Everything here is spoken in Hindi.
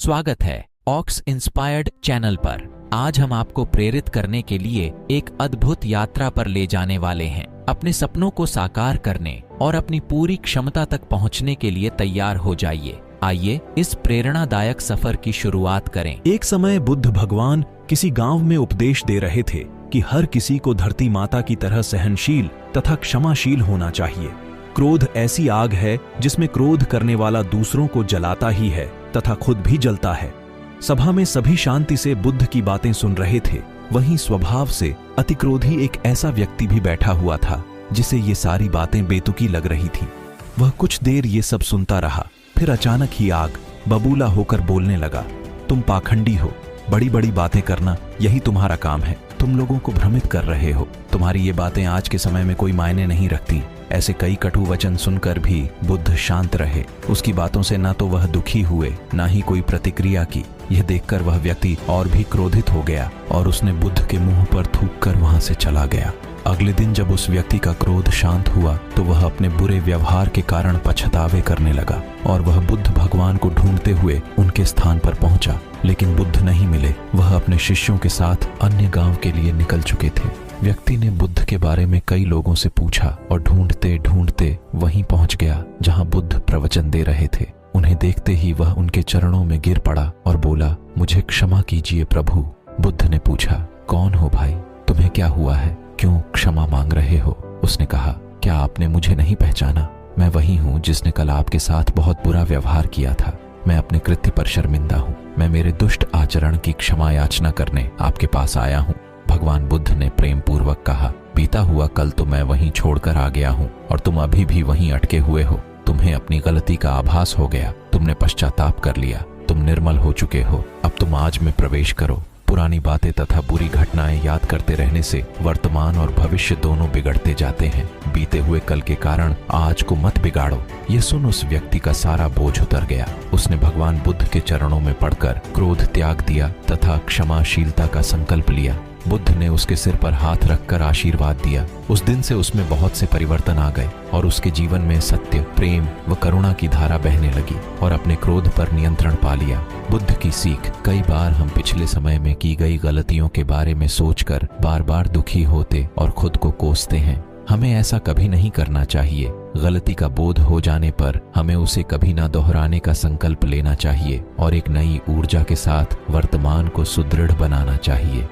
स्वागत है ऑक्स इंस्पायर्ड चैनल पर। आज हम आपको प्रेरित करने के लिए एक अद्भुत यात्रा पर ले जाने वाले हैं। अपने सपनों को साकार करने और अपनी पूरी क्षमता तक पहुंचने के लिए तैयार हो जाइए। आइए इस प्रेरणादायक सफर की शुरुआत करें। एक समय बुद्ध भगवान किसी गांव में उपदेश दे रहे थे कि हर किसी को धरती माता की तरह सहनशील तथा क्षमाशील होना चाहिए। क्रोध ऐसी आग है जिसमें क्रोध करने वाला दूसरों को जलाता ही है तथा खुद भी जलता है। सभा में सभी शांति से बुद्ध की बातें सुन रहे थे। वहीं स्वभाव से अतिक्रोधी एक ऐसा व्यक्ति भी बैठा हुआ था जिसे ये सारी बातें बेतुकी लग रही थीं। वह कुछ देर ये सब सुनता रहा, फिर अचानक ही आग बबूला होकर बोलने लगा, तुम पाखंडी हो, बड़ी बड़ी बातें करना यही तुम्हारा काम है। तुम लोगों को भ्रमित कर रहे हो। तुम्हारी ये बातें आज के समय में कोई मायने नहीं रखती। ऐसे कई कटु वचन सुनकर भी बुद्ध शांत रहे। उसकी बातों से ना तो वह दुखी हुए, ना ही कोई प्रतिक्रिया की। यह देखकर वह व्यक्ति और भी क्रोधित हो गया और उसने बुद्ध के मुंह पर थूककर वहां से चला गया। अगले दिन जब उस व्यक्ति का क्रोध शांत हुआ तो वह अपने बुरे व्यवहार के कारण पछतावे करने लगा और वह बुद्ध भगवान को ढूंढते हुए उनके स्थान पर पहुंचा, लेकिन बुद्ध नहीं मिले। वह अपने शिष्यों के साथ अन्य गांव के लिए निकल चुके थे। व्यक्ति ने बुद्ध के बारे में कई लोगों से पूछा और ढूंढते ढूंढते वहीं पहुंच गया जहां बुद्ध प्रवचन दे रहे थे। उन्हें देखते ही वह उनके चरणों में गिर पड़ा और बोला, मुझे क्षमा कीजिए प्रभु। बुद्ध ने पूछा, कौन हो भाई, तुम्हें क्या हुआ है, क्यों क्षमा मांग रहे हो? उसने कहा, क्या आपने मुझे नहीं पहचाना? मैं वही हूँ जिसने कल आपके साथ बहुत बुरा व्यवहार किया था। मैं अपने कृत्य पर शर्मिंदा हूँ। मैं मेरे दुष्ट आचरण की क्षमा याचना करने आपके पास आया हूँ। भगवान बुद्ध ने प्रेम पूर्वक कहा, बीता हुआ कल तो मैं वहीं छोड़कर आ गया हूँ और तुम अभी भी वहीं अटके हुए हो। तुम्हें अपनी गलती का आभास हो गया, तुमने पश्चाताप कर लिया, तुम निर्मल हो चुके हो। अब तुम आज में प्रवेश करो। पुरानी बातें तथा बुरी घटनाएं याद करते रहने से वर्तमान और भविष्य दोनों बिगड़ते जाते हैं। बीते हुए कल के कारण आज को मत बिगाड़ो। ये सुन उस व्यक्ति का सारा बोझ उतर गया। उसने भगवान बुद्ध के चरणों में पड़कर क्रोध त्याग दिया तथा क्षमाशीलता का संकल्प लिया। बुद्ध ने उसके सिर पर हाथ रखकर आशीर्वाद दिया। उस दिन से उसमें बहुत से परिवर्तन आ गए और उसके जीवन में सत्य, प्रेम व करुणा की धारा बहने लगी और अपने क्रोध पर नियंत्रण पा लिया। बुद्ध की सीख, कई बार हम पिछले समय में की गई गलतियों के बारे में सोचकर बार बार दुखी होते और खुद को कोसते हैं। हमें ऐसा कभी नहीं करना चाहिए। गलती का बोध हो जाने पर हमें उसे कभी ना दोहराने का संकल्प लेना चाहिए और एक नई ऊर्जा के साथ वर्तमान को सुदृढ़ बनाना चाहिए।